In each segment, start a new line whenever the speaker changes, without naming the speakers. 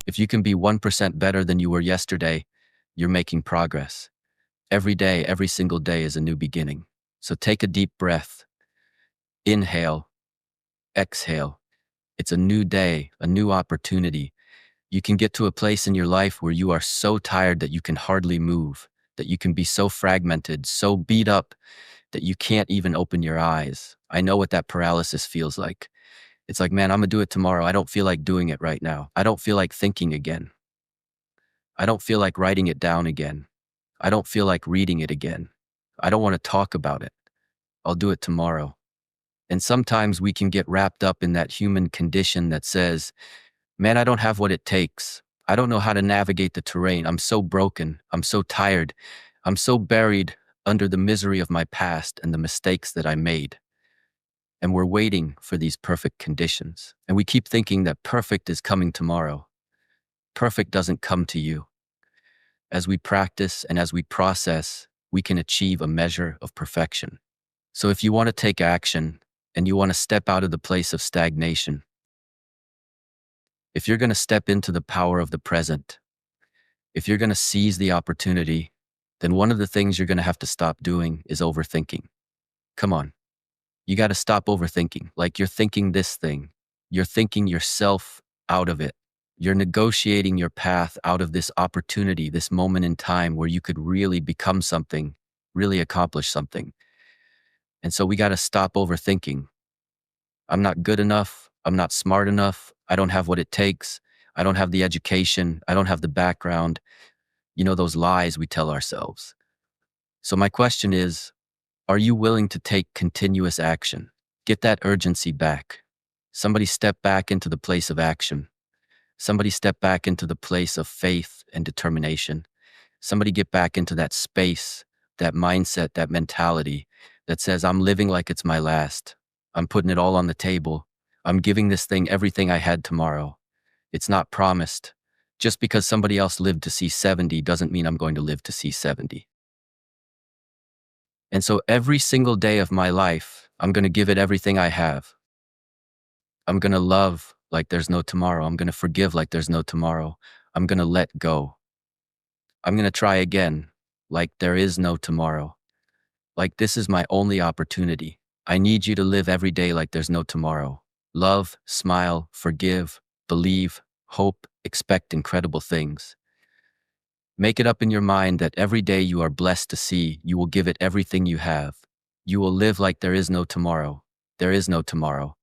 If you can be 1% better than you were yesterday, you're making progress. Every day, every single day is a new beginning. So take a deep breath. Inhale, exhale. It's a new day, a new opportunity. You can get to a place in your life where you are so tired that you can hardly move, that you can be so fragmented, so beat up that you can't even open your eyes. I know what that paralysis feels like. It's like, man, I'm gonna do it tomorrow. I don't feel like doing it right now. I don't feel like thinking again. I don't feel like writing it down again. I don't feel like reading it again. I don't want to talk about it. I'll do it tomorrow. And sometimes we can get wrapped up in that human condition that says, man, I don't have what it takes. I don't know how to navigate the terrain. I'm so broken. I'm so tired. I'm so buried under the misery of my past and the mistakes that I made. And we're waiting for these perfect conditions. And we keep thinking that perfect is coming tomorrow. Perfect doesn't come to you. As we practice and as we process, we can achieve a measure of perfection. So if you want to take action and you want to step out of the place of stagnation, if you're going to step into the power of the present, if you're going to seize the opportunity, then one of the things you're going to have to stop doing is overthinking. Come on. You got to stop overthinking. Like you're thinking this thing. You're thinking yourself out of it. You're negotiating your path out of this opportunity, this moment in time where you could really become something, really accomplish something. And so we got to stop overthinking. I'm not good enough. I'm not smart enough. I don't have what it takes. I don't have the education. I don't have the background. You know, those lies we tell ourselves. So my question is, are you willing to take continuous action? Get that urgency back. Somebody step back into the place of action. Somebody step back into the place of faith and determination. Somebody get back into that space, that mindset, that mentality that says, I'm living like it's my last. I'm putting it all on the table. I'm giving this thing everything I had tomorrow. It's not promised. Just because somebody else lived to see 70 doesn't mean I'm going to live to see 70. And so every single day of my life, I'm going to give it everything I have. I'm going to love like there's no tomorrow. I'm going to forgive like there's no tomorrow. I'm going to let go. I'm going to try again like there is no tomorrow. Like this is my only opportunity. I need you to live every day like there's no tomorrow. Love, smile, forgive, believe, hope, expect incredible things. Make it up in your mind that every day you are blessed to see, you will give it everything you have. You will live like there is no tomorrow. There is no tomorrow.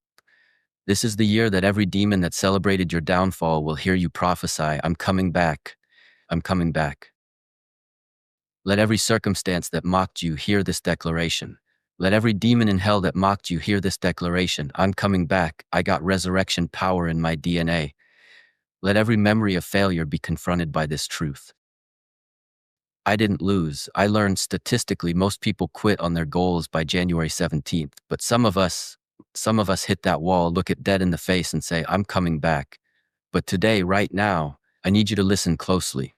This is the year that every demon that celebrated your downfall will hear you prophesy, I'm coming back. I'm coming back. Let every circumstance that mocked you hear this declaration. Let every demon in hell that mocked you hear this declaration. I'm coming back. I got resurrection power in my DNA. Let every memory of failure be confronted by this truth. I didn't lose. I learned statistically most people quit on their goals by January 17th, but some of us hit that wall, look it dead in the face and say, I'm coming back. But today, right now, I need you to listen closely.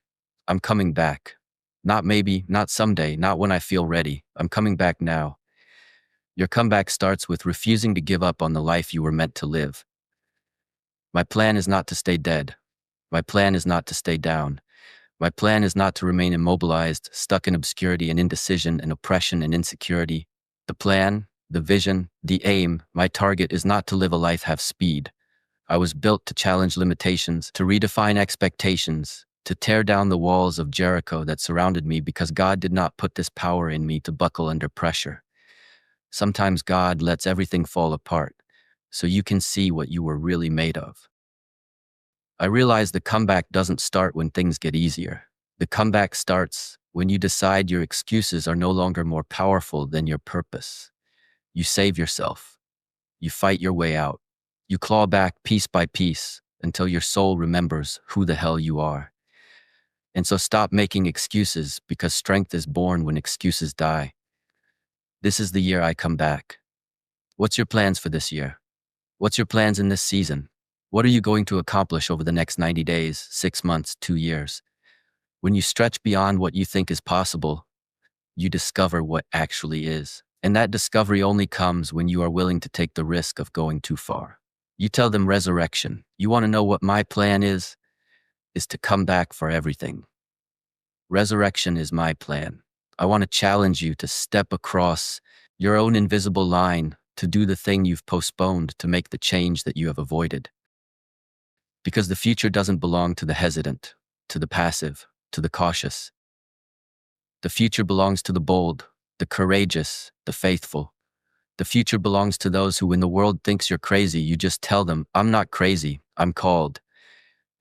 I'm coming back. Not maybe, not someday, not when I feel ready. I'm coming back now. Your comeback starts with refusing to give up on the life you were meant to live. My plan is not to stay dead. My plan is not to stay down. My plan is not to remain immobilized, stuck in obscurity and indecision and oppression and insecurity. The plan, the vision, the aim, my target is not to live a life half speed. I was built to challenge limitations, to redefine expectations, to tear down the walls of Jericho that surrounded me because God did not put this power in me to buckle under pressure. Sometimes God lets everything fall apart so you can see what you were really made of. I realize the comeback doesn't start when things get easier. The comeback starts when you decide your excuses are no longer more powerful than your purpose. You save yourself. You fight your way out. You claw back piece by piece until your soul remembers who the hell you are. And so stop making excuses because strength is born when excuses die. This is the year I come back. What's your plans for this year? What's your plans in this season? What are you going to accomplish over the next 90 days, 6 months, 2 years? When you stretch beyond what you think is possible, you discover what actually is. And that discovery only comes when you are willing to take the risk of going too far. You tell them resurrection. You want to know what my plan is? is to come back for everything. Resurrection is my plan. I want to challenge you to step across your own invisible line, to do the thing you've postponed, to make the change that you have avoided. Because the future doesn't belong to the hesitant, to the passive, to the cautious. The future belongs to the bold, the courageous, the faithful. The future belongs to those who, when the world thinks you're crazy, you just tell them, I'm not crazy, I'm called,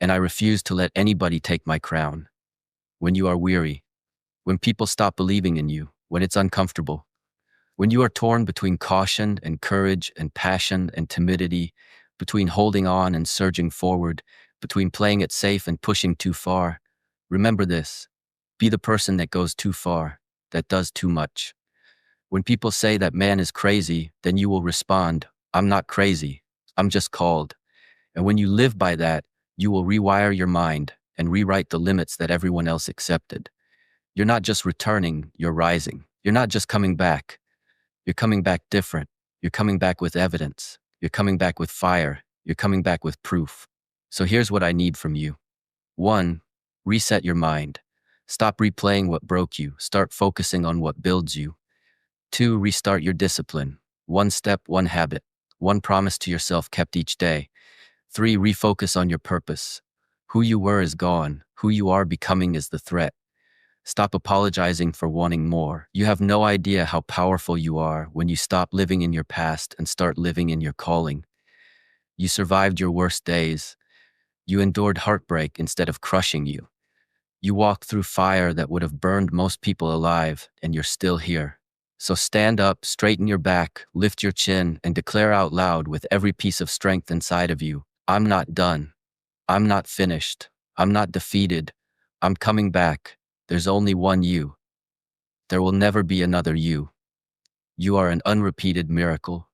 and I refuse to let anybody take my crown. When you are weary, when people stop believing in you, when it's uncomfortable, when you are torn between caution and courage and passion and timidity, between holding on and surging forward, between playing it safe and pushing too far, remember this: be the person that goes too far, that does too much. When people say that man is crazy, then you will respond, I'm not crazy, I'm just called. And when you live by that, you will rewire your mind and rewrite the limits that everyone else accepted. You're not just returning, you're rising. You're not just coming back. You're coming back different. You're coming back with evidence. You're coming back with fire. You're coming back with proof. So here's what I need from you. 1. Reset your mind. Stop replaying what broke you. Start focusing on what builds you. 2. Restart your discipline. One step, one habit. One promise to yourself kept each day. 3. Refocus on your purpose. Who you were is gone. Who you are becoming is the threat. Stop apologizing for wanting more. You have no idea how powerful you are when you stop living in your past and start living in your calling. You survived your worst days. You endured heartbreak instead of crushing you. You walked through fire that would have burned most people alive, and you're still here. So stand up, straighten your back, lift your chin, and declare out loud with every piece of strength inside of you, I'm not done. I'm not finished. I'm not defeated. I'm coming back. There's only one you. There will never be another you. You are an unrepeated miracle.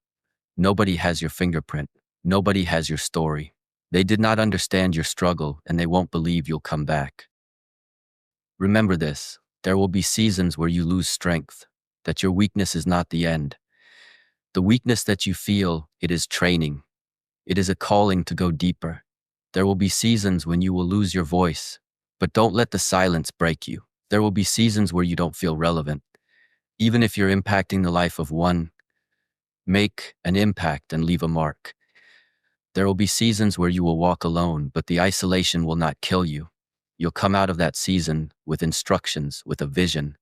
Nobody has your fingerprint. Nobody has your story. They did not understand your struggle, and they won't believe you'll come back. Remember this: there will be seasons where you lose strength, that your weakness is not the end. The weakness that you feel, it is training. It is a calling to go deeper. There will be seasons when you will lose your voice, but don't let the silence break you. There will be seasons where you don't feel relevant. Even if you're impacting the life of one, make an impact and leave a mark. There will be seasons where you will walk alone, but the isolation will not kill you. You'll come out of that season with instructions, with a vision.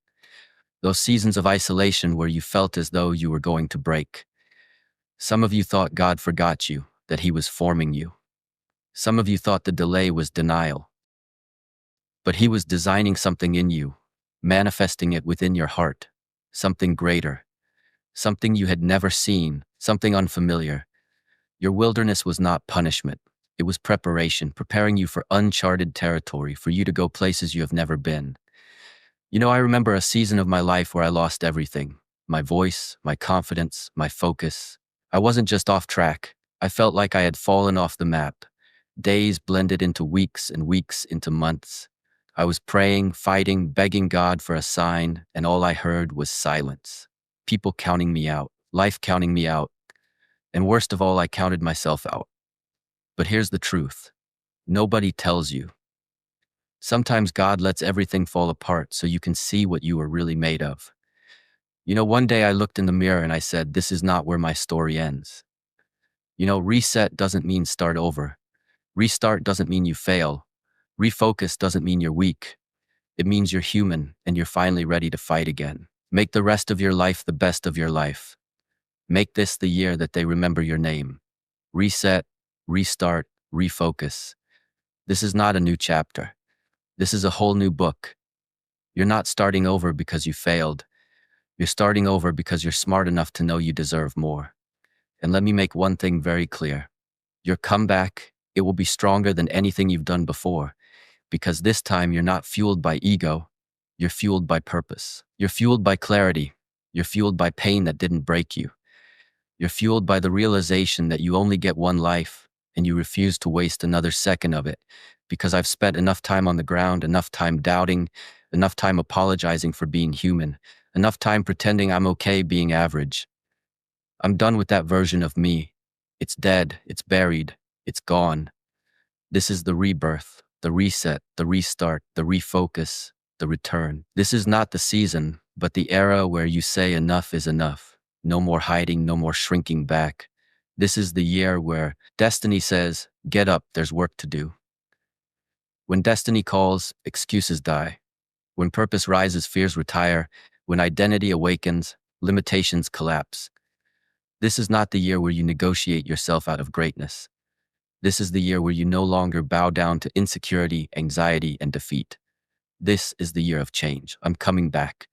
Those seasons of isolation where you felt as though you were going to break. Some of you thought God forgot you, that He was forming you. Some of you thought the delay was denial. But He was designing something in you, manifesting it within your heart, something greater, something you had never seen, something unfamiliar. Your wilderness was not punishment. It was preparation, preparing you for uncharted territory, for you to go places you have never been. I remember a season of my life where I lost everything: my voice, my confidence, my focus. I wasn't just off track. I felt like I had fallen off the map. Days blended into weeks and weeks into months. I was praying, fighting, begging God for a sign, and all I heard was silence. People counting me out, life counting me out, and worst of all, I counted myself out. But here's the truth: nobody tells you. Sometimes God lets everything fall apart so you can see what you are really made of. One day I looked in the mirror and I said, this is not where my story ends. Reset doesn't mean start over. Restart doesn't mean you fail. Refocus doesn't mean you're weak. It means you're human and you're finally ready to fight again. Make the rest of your life the best of your life. Make this the year that they remember your name. Reset, restart, refocus. This is not a new chapter. This is a whole new book. You're not starting over because you failed. You're starting over because you're smart enough to know you deserve more. And let me make one thing very clear. Your comeback, it will be stronger than anything you've done before, because this time you're not fueled by ego. You're fueled by purpose. You're fueled by clarity. You're fueled by pain that didn't break you. You're fueled by the realization that you only get one life, and you refuse to waste another second of it, because I've spent enough time on the ground, enough time doubting, enough time apologizing for being human, enough time pretending I'm okay being average. I'm done with that version of me. It's dead, it's buried, it's gone. This is the rebirth, the reset, the restart, the refocus, the return. This is not the season, but the era where you say enough is enough. No more hiding, no more shrinking back. This is the year where destiny says, get up, there's work to do. When destiny calls, excuses die. When purpose rises, fears retire. When identity awakens, limitations collapse. This is not the year where you negotiate yourself out of greatness. This is the year where you no longer bow down to insecurity, anxiety, and defeat. This is the year of change. I'm coming back.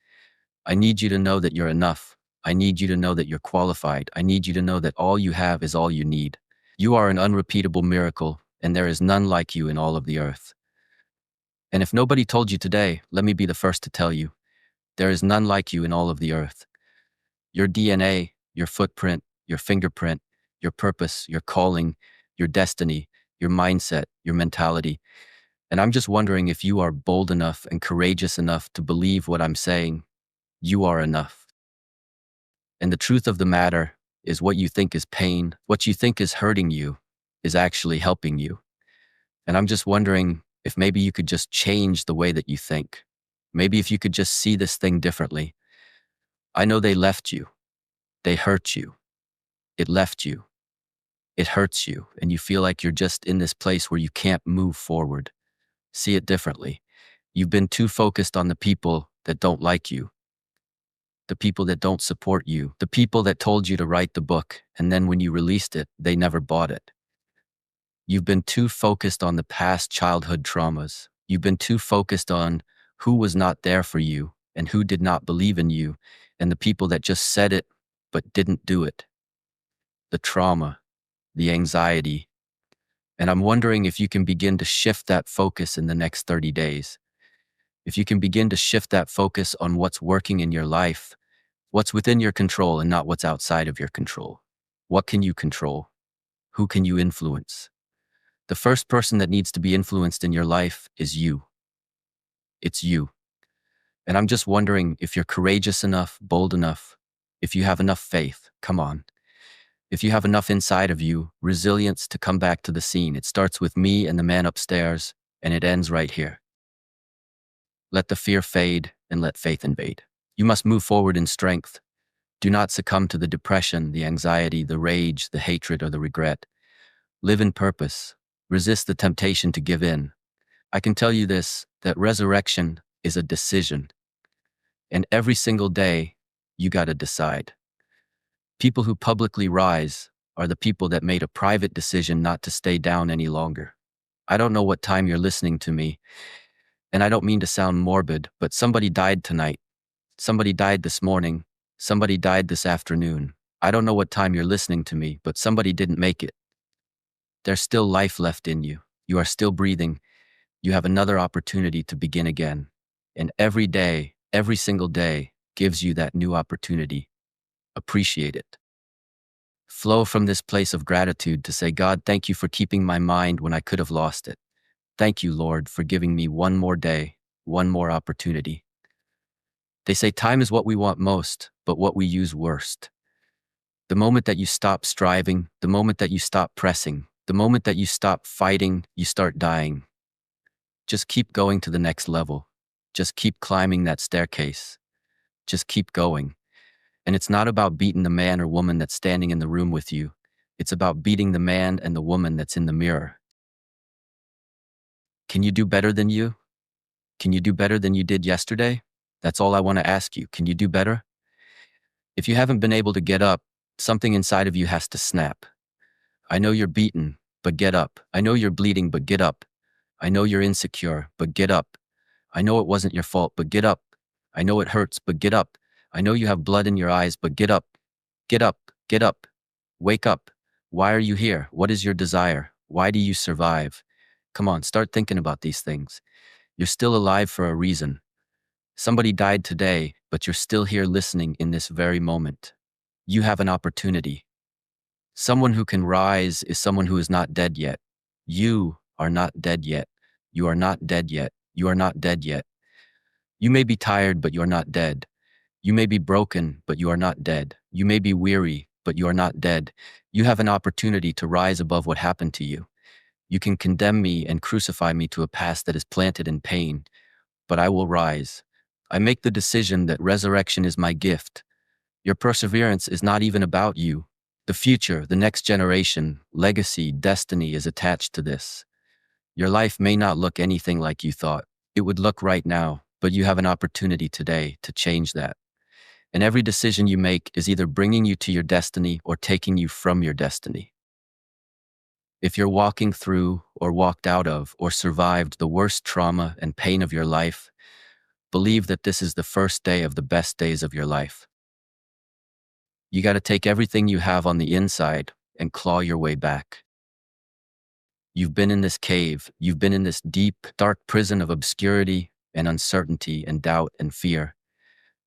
I need you to know that you're enough. I need you to know that you're qualified. I need you to know that all you have is all you need. You are an unrepeatable miracle, and there is none like you in all of the earth. And if nobody told you today, let me be the first to tell you, there is none like you in all of the earth. Your DNA, your footprint, your fingerprint, your purpose, your calling, your destiny, your mindset, your mentality. And I'm just wondering if you are bold enough and courageous enough to believe what I'm saying. You are enough. And the truth of the matter is what you think is pain, what you think is hurting you, is actually helping you. And I'm just wondering if maybe you could just change the way that you think. Maybe if you could just see this thing differently. I know they left you. They hurt you. It left you. It hurts you, and you feel like you're just in this place where you can't move forward. See it differently. You've been too focused on the people that don't like you, the people that don't support you, the people that told you to write the book, and then when you released it, they never bought it. You've been too focused on the past childhood traumas. You've been too focused on who was not there for you and who did not believe in you, and the people that just said it but didn't do it. The trauma, the anxiety. And I'm wondering if you can begin to shift that focus in the next 30 days. If you can begin to shift that focus on what's working in your life, what's within your control and not what's outside of your control. What can you control? Who can you influence? The first person that needs to be influenced in your life is you. It's you. And I'm just wondering if you're courageous enough, bold enough, if you have enough faith, come on. If you have enough inside of you, resilience to come back to the scene. It starts with me and the man upstairs, and it ends right here. Let the fear fade and let faith invade. You must move forward in strength. Do not succumb to the depression, the anxiety, the rage, the hatred, or the regret. Live in purpose. Resist the temptation to give in. I can tell you this, that resurrection is a decision. And every single day, you gotta decide. People who publicly rise are the people that made a private decision not to stay down any longer. I don't know what time you're listening to me, and I don't mean to sound morbid, but somebody died tonight. Somebody died this morning. Somebody died this afternoon. I don't know what time you're listening to me, but somebody didn't make it. There's still life left in you. You are still breathing. You have another opportunity to begin again. And every day, every single day, gives you that new opportunity. Appreciate it. Flow from this place of gratitude to say, God, thank you for keeping my mind when I could have lost it. Thank you, Lord, for giving me one more day, one more opportunity. They say time is what we want most, but what we use worst. The moment that you stop striving, the moment that you stop pressing, the moment that you stop fighting, you start dying. Just keep going to the next level. Just keep climbing that staircase. Just keep going. And it's not about beating the man or woman that's standing in the room with you. It's about beating the man and the woman that's in the mirror. Can you do better than you? Can you do better than you did yesterday? That's all I want to ask you. Can you do better? If you haven't been able to get up, something inside of you has to snap. I know you're beaten, but get up. I know you're bleeding, but get up. I know you're insecure, but get up. I know it wasn't your fault, but get up. I know it hurts, but get up. I know you have blood in your eyes, but get up. Get up, get up. Wake up. Why are you here? What is your desire? Why do you survive? Come on, start thinking about these things. You're still alive for a reason. Somebody died today, but you're still here listening in this very moment. You have an opportunity. Someone who can rise is someone who is not dead yet. You are not dead yet. You are not dead yet. You are not dead yet. You may be tired, but you are not dead. You may be broken, but you are not dead. You may be weary, but you are not dead. You have an opportunity to rise above what happened to you. You can condemn me and crucify me to a past that is planted in pain, but I will rise. I make the decision that resurrection is my gift. Your perseverance is not even about you. The future, the next generation, legacy, destiny is attached to this. Your life may not look anything like you thought it would look right now, but you have an opportunity today to change that. And every decision you make is either bringing you to your destiny or taking you from your destiny. If you're walking through or walked out of or survived the worst trauma and pain of your life, believe that this is the first day of the best days of your life. You got to take everything you have on the inside and claw your way back. You've been in this cave, you've been in this deep, dark prison of obscurity and uncertainty and doubt and fear.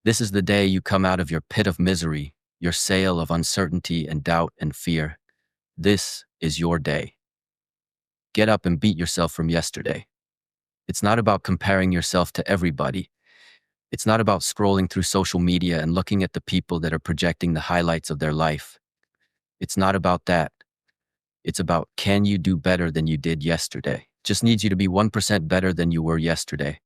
This is the day you come out of your pit of misery, your sail of uncertainty and doubt and fear. This is your day. Get up and beat yourself from yesterday. It's not about comparing yourself to everybody. It's not about scrolling through social media and looking at the people that are projecting the highlights of their life. It's not about that. It's about, can you do better than you did yesterday? Just needs you to be 1% better than you were yesterday.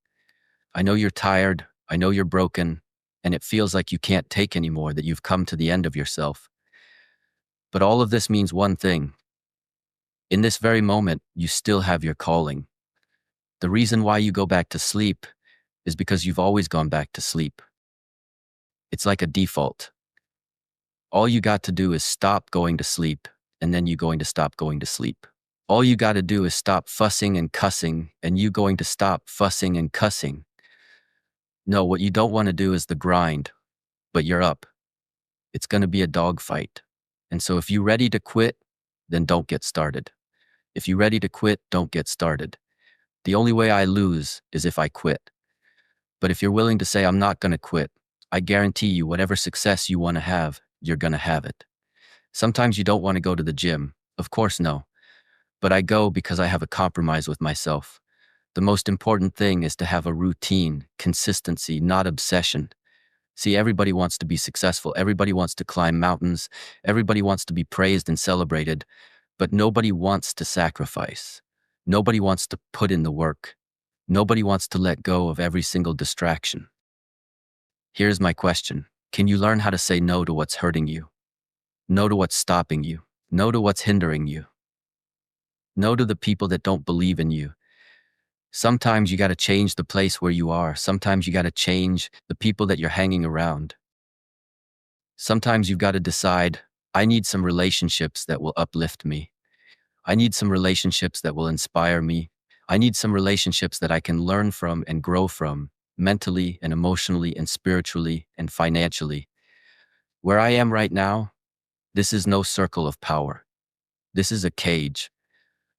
I know you're tired. I know you're broken. And it feels like you can't take anymore, that you've come to the end of yourself. But all of this means one thing. In this very moment, you still have your calling. The reason why you go back to sleep is because you've always gone back to sleep. It's like a default. All you got to do is stop going to sleep, and then you're going to stop going to sleep. All you got to do is stop fussing and cussing, and you're going to stop fussing and cussing. No, what you don't want to do is the grind, but you're up. It's going to be a dogfight. And so if you're ready to quit, then don't get started. If you're ready to quit, don't get started. The only way I lose is if I quit. But if you're willing to say, I'm not going to quit, I guarantee you whatever success you want to have, you're going to have it. Sometimes you don't want to go to the gym. Of course, no. But I go because I have a compromise with myself. The most important thing is to have a routine, consistency, not obsession. See, everybody wants to be successful. Everybody wants to climb mountains. Everybody wants to be praised and celebrated. But nobody wants to sacrifice. Nobody wants to put in the work. Nobody wants to let go of every single distraction. Here's my question. Can you learn how to say no to what's hurting you? No to what's stopping you? No to what's hindering you? No to the people that don't believe in you? Sometimes you got to change the place where you are. Sometimes you got to change the people that you're hanging around. Sometimes you've got to decide, I need some relationships that will uplift me. I need some relationships that will inspire me. I need some relationships that I can learn from and grow from, mentally and emotionally and spiritually and financially. Where I am right now, this is no circle of power. This is a cage.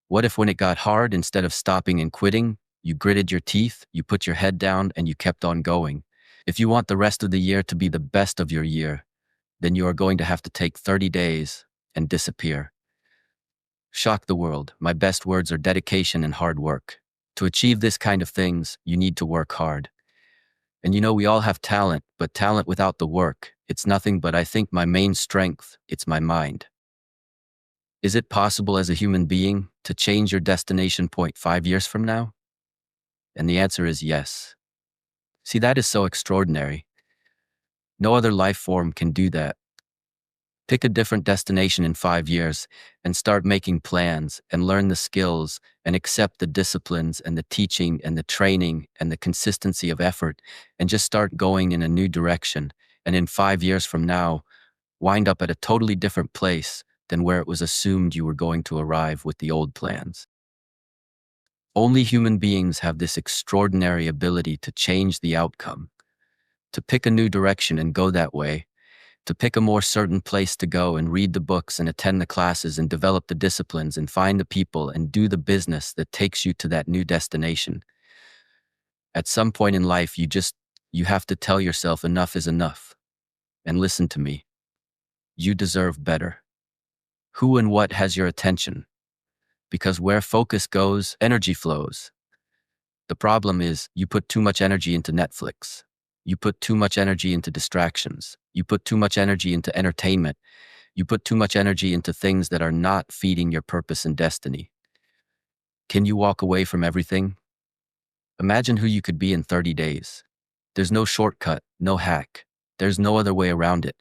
What if when it got hard, instead of stopping and quitting, you gritted your teeth, you put your head down, and you kept on going? If you want the rest of the year to be the best of your year, then you are going to have to take 30 days and disappear. Shock the world. My best words are dedication and hard work. To achieve this kind of things, you need to work hard. And you know, we all have talent, but talent without the work, it's nothing. But I think my main strength, it's my mind. Is it possible as a human being to change your destination point 5 years from now? And the answer is yes. See, that is so extraordinary. No other life form can do that. Pick a different destination in 5 years and start making plans and learn the skills and accept the disciplines and the teaching and the training and the consistency of effort and just start going in a new direction. And in 5 years from now, wind up at a totally different place than where it was assumed you were going to arrive with the old plans. Only human beings have this extraordinary ability to change the outcome, to pick a new direction and go that way, to pick a more certain place to go and read the books and attend the classes and develop the disciplines and find the people and do the business that takes you to that new destination. At some point in life, you have to tell yourself enough is enough. And listen to me. You deserve better. Who and what has your attention? Because where focus goes, energy flows. The problem is you put too much energy into Netflix. You put too much energy into distractions. You put too much energy into entertainment. You put too much energy into things that are not feeding your purpose and destiny. Can you walk away from everything? Imagine who you could be in 30 days. There's no shortcut, no hack. There's no other way around it.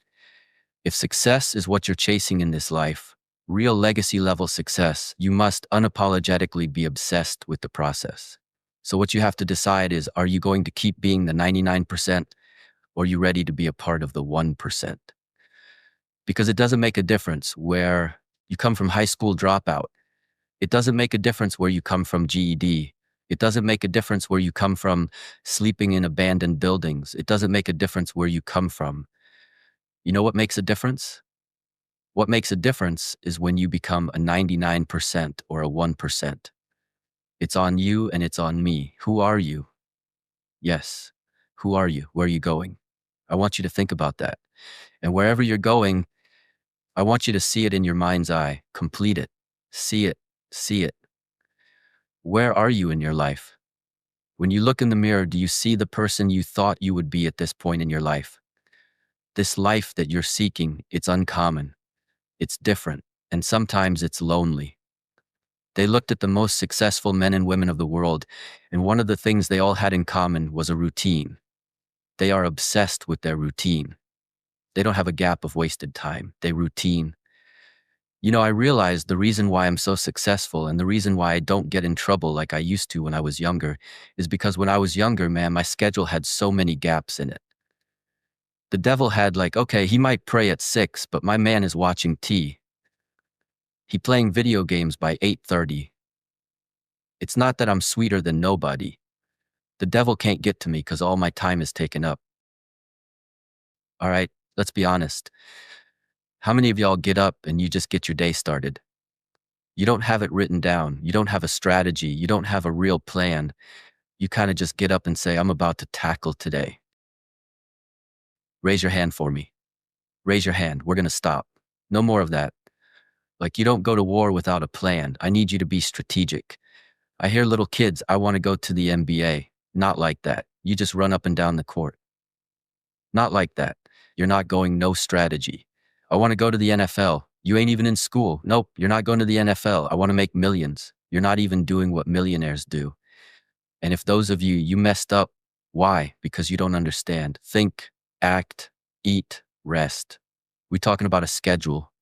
If success is what you're chasing in this life, real legacy level success, you must unapologetically be obsessed with the process. So what you have to decide is, are you going to keep being the 99%, or are you ready to be a part of the 1%? Because it doesn't make a difference where you come from high school dropout. It doesn't make a difference where you come from GED. It doesn't make a difference where you come from sleeping in abandoned buildings. It doesn't make a difference where you come from. You know what makes a difference? What makes a difference is when you become a 99% or a 1%. It's on you and it's on me. Who are you? Yes. Who are you? Where are you going? I want you to think about that. And wherever you're going, I want you to see it in your mind's eye. Complete it. See it. See it. Where are you in your life? When you look in the mirror, do you see the person you thought you would be at this point in your life? This life that you're seeking, it's uncommon. It's different. And sometimes it's lonely. They looked at the most successful men and women of the world, and one of the things they all had in common was a routine. They are obsessed with their routine. They don't have a gap of wasted time. They routine. You know, I realized the reason why I'm so successful and the reason why I don't get in trouble like I used to when I was younger is because when I was younger, man, my schedule had so many gaps in it. The devil had like, okay, he might pray at 6, but my man is watching T. He playing video games by 8:30. It's not that I'm sweeter than nobody. The devil can't get to me because all my time is taken up. All right, let's be honest. How many of y'all get up and you just get your day started? You don't have it written down. You don't have a strategy. You don't have a real plan. You kind of just get up and say, I'm about to tackle today. Raise your hand for me. Raise your hand. We're going to stop. No more of that. Like, you don't go to war without a plan. I need you to be strategic. I hear little kids, I want to go to the NBA. Not like that. You just run up and down the court. Not like that. You're not going, no strategy. I want to go to the NFL. You ain't even in school. Nope, you're not going to the NFL. I want to make millions. You're not even doing what millionaires do. And if those of you, you messed up, why? Because you don't understand. Think, act, eat, rest. We're talking about a schedule.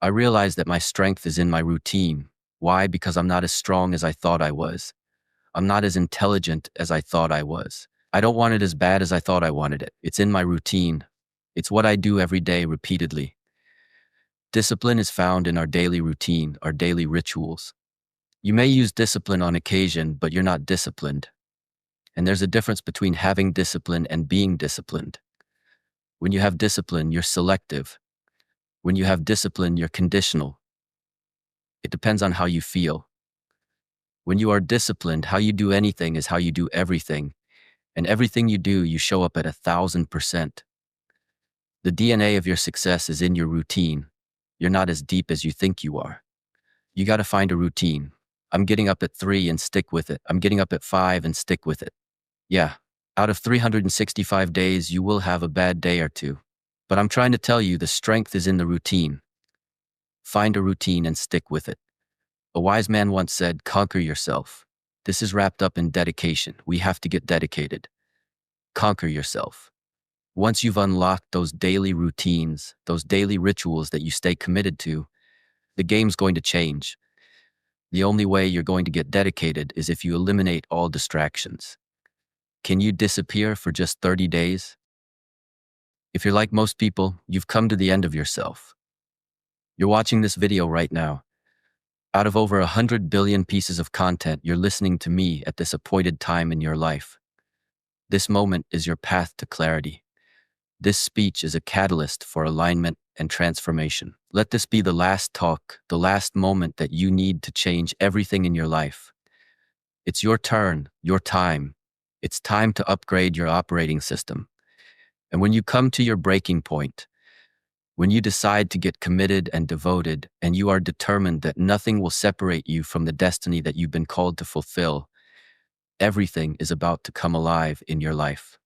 I realize that my strength is in my routine. Why? Because I'm not as strong as I thought I was. I'm not as intelligent as I thought I was. I don't want it as bad as I thought I wanted it. It's in my routine. It's what I do every day repeatedly. Discipline is found in our daily routine, our daily rituals. You may use discipline on occasion, but you're not disciplined. And there's a difference between having discipline and being disciplined. When you have discipline, you're selective. When you have discipline, you're conditional. It depends on how you feel. When you are disciplined, how you do anything is how you do everything. And everything you do, you show up at 1,000%. The DNA of your success is in your routine. You're not as deep as you think you are. You got to find a routine. I'm getting up at 3 and stick with it. I'm getting up at 5 and stick with it. Yeah, out of 365 days, you will have a bad day or two. But I'm trying to tell you, the strength is in the routine. Find a routine and stick with it. A wise man once said, conquer yourself. This is wrapped up in dedication. We have to get dedicated. Conquer yourself. Once you've unlocked those daily routines, those daily rituals that you stay committed to, the game's going to change. The only way you're going to get dedicated is if you eliminate all distractions. Can you disappear for just 30 days? If you're like most people, you've come to the end of yourself. You're watching this video right now. Out of over 100 billion pieces of content, you're listening to me at this appointed time in your life. This moment is your path to clarity. This speech is a catalyst for alignment and transformation. Let this be the last talk, the last moment that you need to change everything in your life. It's your turn, your time. It's time to upgrade your operating system. And when you come to your breaking point, when you decide to get committed and devoted, and you are determined that nothing will separate you from the destiny that you've been called to fulfill, everything is about to come alive in your life.